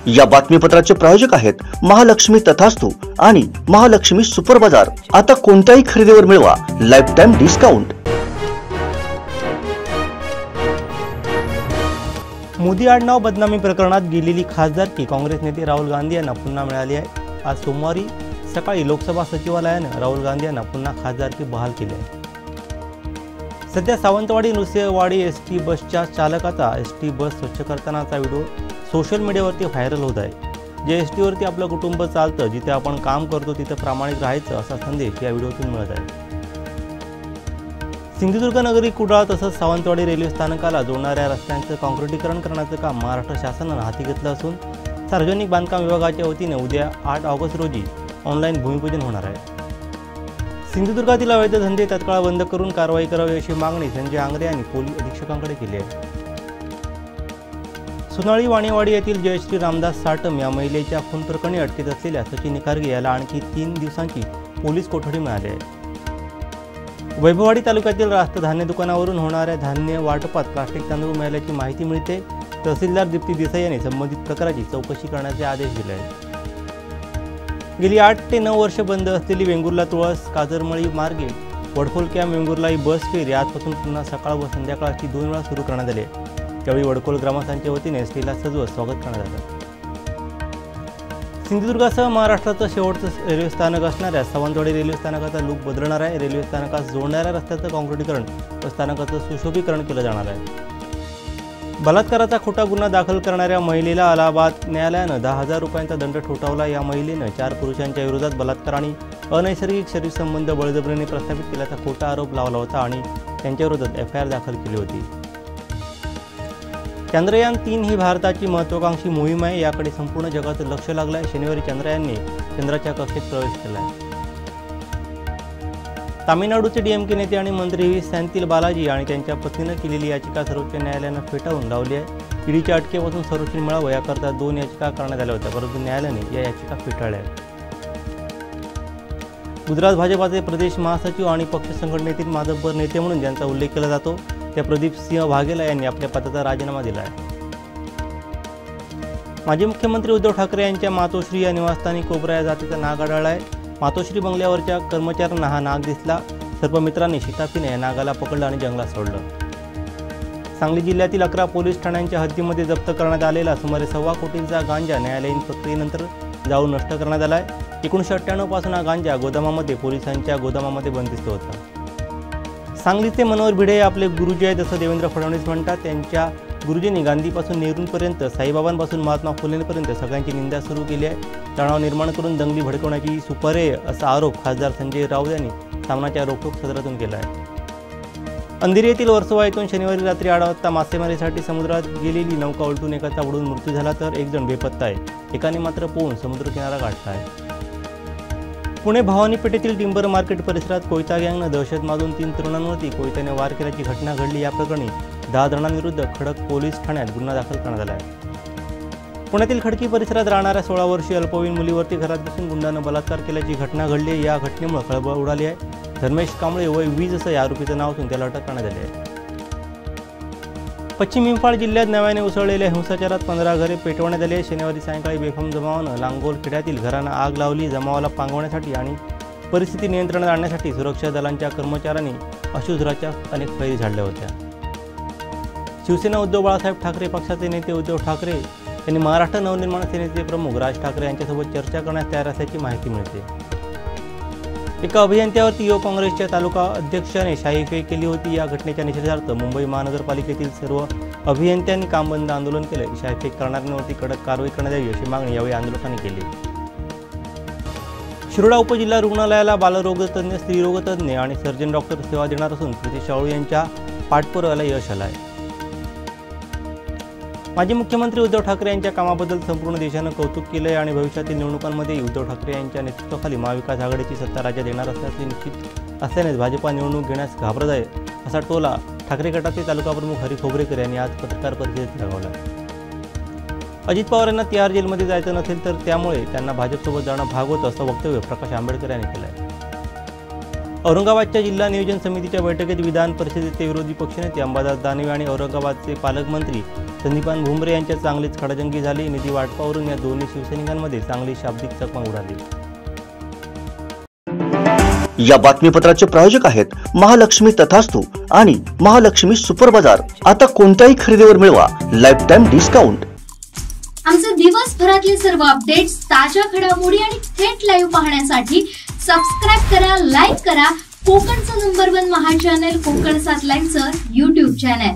या बातमीपत्राचे प्रायोजक आहेत महालक्ष्मी तथास्तु आणि महालक्ष्मी सुपर बाजार। आता कोणत्याही खरेदीवर मिळवा लाइफ टाइम डिस्काउंट। मोदी आडनाव बदनामी प्रकरणात गेलेली खासदारकी काँग्रेस नेते राहुल गांधी यांना पुन्हा मिळाली आहे। आज सोमवारी सकाळी लोकसभा सचिवालयाने राहुल गांधी यांना पुन्हा खासदारकी बहाल केली आहे। सध्या सावंतवाडी नृसिंहवाडी एसटी बसच्या चालकाचा एसटी बस स्वच्छ करतानाचा व्हिडिओ सोशल मीडियावरती व्हायरल होत आहे। जे एसटीवरती आपलं कुटुंब चालतं, जिथे आपण काम करतो तिथे प्रामाणिक राहायचं असा संदेश या व्हिडिओतून मिळत आहे। सिंधुदुर्ग नगरी कुडाळ तसंच सावंतवाडी रेल्वे स्थानकाला जोडणाऱ्या रस्त्यांचं काँक्रिटीकरण करण्याचं काम महाराष्ट्र शासनाने हाती घेतलं असून सार्वजनिक बांधकाम विभागाच्या वतीने उद्या 8 ऑगस्ट रोजी ऑनलाईन भूमिपूजन होणार आहे। सिंधुदुर्गातील अवैध धंदे तत्काळ बंद करून कारवाई करावी अशी मागणी संजय आंग्रे यांनी पोलीस अधीक्षकांकडे केली आहे। सुनाळी वाणीवाडी येथील जयश्री रामदास साटम या महिलेच्या खून प्रकरणी अटकेत असलेल्या सचिन निखारगे याला आणखी 3 दिवसांची पोलीस कोठडी मिळाली आहे। वैभववाडी तालुक्यातील रास्त धान्य दुकानावरून होणाऱ्या धान्य वाटपात प्लास्टिक तांदूळ मिळाल्याची माहिती मिळते। तहसीलदार दीप्ती देसाई यांनी संबंधित प्रकाराची चौकशी करण्याचे आदेश दिले आहेत। गेली 8 ते 9 वर्ष बंद असलेली वेंगुर्ला तुळस काजरमळी मार्गे वडखोल कॅम्प वेंगुर्ला ही बस फेरी आजपासून पुन्हा सकाळ व संध्याकाळ अशी 2 वेळा सुरू करण्यात आली। त्यावेळी वडखोल ग्रामस्थांच्या वतीने एसटीला सजवत स्वागत करण्यात आलं। सिंधुदुर्गासह महाराष्ट्राचं शेवटचं रेल्वे स्थानक असणाऱ्या सावंतवाडी रेल्वे स्थानकाचा लूक बदलणार आहे। रेल्वे स्थानकास जोडणाऱ्या रस्त्याचं काँक्रिटीकरण व स्थानकाचं सुशोभीकरण केलं जाणार आहे। बलात्काराचा खोटा गुन्हा दाखल करणाऱ्या महिलेला अलाहाबाद न्यायालयानं 10,000 रुपयांचा दंड ठोठावला। या महिलेनं 4 पुरुषांच्या विरोधात बलात्कार आणि अनैसर्गिक शरीर संबंध बळजबरीने प्रस्थापित केल्याचा खोटा आरोप लावला होता आणि त्यांच्या विरोधात FIR दाखल केली होती। चंद्रयान 3 ही भारताची महत्त्वाकांक्षी मोहीम आहे। याकडे संपूर्ण जगाचं लक्ष लागलं आहे। शनिवारी चंद्रयानने चंद्राच्या कक्षेत प्रवेश केला आहे। तामिळनाडूचे DMK नेते आणि मंत्री सेंथिल बालाजी आणि त्यांच्या पत्नीने केलेली याचिका सर्वोच्च न्यायालयानं फेटाळून लावली आहे। ईडीच्या अटकेपासून संरक्षण मिळावं याकरता 2 याचिका करण्यात आल्या होत्या, परंतु न्यायालयाने या याचिका फेटाळल्या आहेत। गुजरात भाजपाचे प्रदेश महासचिव आणि पक्ष संघटनेतील मातब्बर नेते म्हणून ज्यांचा उल्लेख केला जातो त्या प्रदीप सिंह वाघेला यांनी आपल्या पदाचा राजीनामा दिला आहे। माजी मुख्यमंत्री उद्धव ठाकरे यांच्या मातोश्री या निवासस्थानी कोबरा या जातीचा नाग आढळला आहे। मातोश्री बंगल्यावरच्या कर्मचाऱ्यांना हा नाग दिसला। सर्प मित्रांनी शिताफीने या नागाला पकडलं आणि जंगलात सोडलं। सांगली जिल्ह्यातील 11 पोलीस ठाण्यांच्या हद्दीमध्ये जप्त करण्यात आलेला सुमारे 1.25 कोटींचा गांजा न्यायालयीन प्रक्रियेनंतर जाळून नष्ट करण्यात आला आहे। 1998 पासून हा गांजा गोदामामध्ये पोलिसांच्या गोदामामध्ये बंदिस्त होता। सांगलीचे मनोहर भिडे आपले गुरुजी आहेत असं देवेंद्र फडणवीस म्हणतात। त्यांच्या गुरुजींनी गांधीपासून नेहरूंपर्यंत साईबाबांपासून महात्मा फुलेंपर्यंत सगळ्यांची निंदा सुरू केली आहे। तणाव निर्माण करून दंगली भडकवण्याची सुपारी असा आरोप खासदार संजय राऊत यांनी सामनाच्या रोखोक सदरातून केला आहे। अंधेरी येथील वर्सोवा येथून शनिवारी रात्री 8 वाजता मासेमारीसाठी समुद्रात गेलेली नौका उलटून एकाचा बुडून मृत्यू झाला तर 1 जण बेपत्ता आहे। एकाने मात्र पोहून समुद्रकिनारा गाठला आहे। पुणे भवानी पेठेतील टिंबर मार्केट परिसरात कोयता गँगनं दहशत माजून 3 तरुणांवरती कोयत्याने वार केल्याची घटना घडली। या प्रकरणी 10 जणांविरुद्ध खडक पोलीस ठाण्यात गुन्हा दाखल करण्यात आला आहे। पुण्यातील खडकी परिसरात राहणाऱ्या 16 वर्षीय अल्पवयीन मुलीवरती घरात बसून गुंडानं बलात्कार केल्याची घटना घडली। या घटनेमुळे खळबळ उडाली आहे। धर्मेश कांबळे वय 20 असं या आरोपीचं नाव असून त्याला अटक करण्यात आली आहे। पश्चिम इंफाळ जिल्ह्यात नव्याने उसळलेल्या हिंसाचारात 15 घरे पेटवण्यात आली। शनिवारी सायंकाळी बेफाम जमावानं लांगोल खेड्यातील घरांना आग लावली। जमावाला पांगवण्यासाठी आणि परिस्थिती नियंत्रणात आणण्यासाठी सुरक्षा दलांच्या कर्मचाऱ्यांनी अश्रुधुराच्या अनेक फैरी झाडल्या होत्या। शिवसेना उद्धव बाळासाहेब ठाकरे पक्षाचे नेते उद्धव ठाकरे यांनी महाराष्ट्र नवनिर्माण सेनेचे प्रमुख राज ठाकरे यांच्यासोबत चर्चा करण्यास तयार असल्याची माहिती मिळते। एका अभियंत्यावरती युवक काँग्रेसच्या तालुका अध्यक्षाने शाईफेक केली होती। या घटनेच्या निषेधार्थ मुंबई महानगरपालिकेतील सर्व अभियंत्यांनी काम बंद आंदोलन केले। शाईफेक करणाऱ्यांवरती कडक कारवाई करण्यात यावी अशी मागणी यावेळी आंदोलकांनी केली। शिरोडा उपजिल्हा रुग्णालयाला बालरोगतज्ञ, स्त्रीरोगतज्ञ आणि सर्जन डॉक्टर सेवा देणार असून प्रीती शाहू यांच्या पाठपुराव्याला यश आलं आहे। माजी मुख्यमंत्री उद्धव ठाकरे यांच्या कामाबद्दल संपूर्ण देशानं कौतुक केलं आहे आणि भविष्यातील निवडणुकांमध्ये उद्धव ठाकरे यांच्या नेतृत्वाखाली महाविकास आघाडीची सत्ता राज्यात येणार असल्याचे निश्चित असल्यानेच भाजपा निवडणूक घेण्यास घाबरत आहे असा टोला ठाकरे गटाचे तालुका प्रमुख हरी खोबरेकर यांनी आज पत्रकार परिषदेत लगावला। अजित पवार यांना तिहार जेलमध्ये जायचं नसेल तर त्यामुळे त्यांना भाजपसोबत जाणं भाग होतं असं वक्तव्य प्रकाश आंबेडकर यांनी केलं आहे। औरंगाबादच्या जिल्हा नियोजन समितीच्या बैठकीत विधान परिषदेचे विरोधी पक्षनेते अंबादास दानवे आणि औरंगाबादचे पालकमंत्री संदीपान भुमरे यांच्यात चांगलीच खडाजंगी झाली. निधी वाटपावरून या दोन्ही शिवसैनिकांमध्ये चांगली शाब्दिक चकमक उडाली. या बातमीपत्राचे प्रायोजक आहेत महालक्ष्मी तथास्तु आणि महालक्ष्मी सुपर बाजार. आता कोणत्याही खरेदीवर मिळवा लाईफ टाइम डिस्काउंट. आमचे दिवसभरातले सर्व अपडेट्स, ताज्या घडामोडी आणि थेट लाईव्ह पाहण्यासाठी सबस्क्राइब करा, लाईक करा कोकणचं नंबर 1 महा चॅनल कोकण 7 लाईनचं YouTube चॅनल.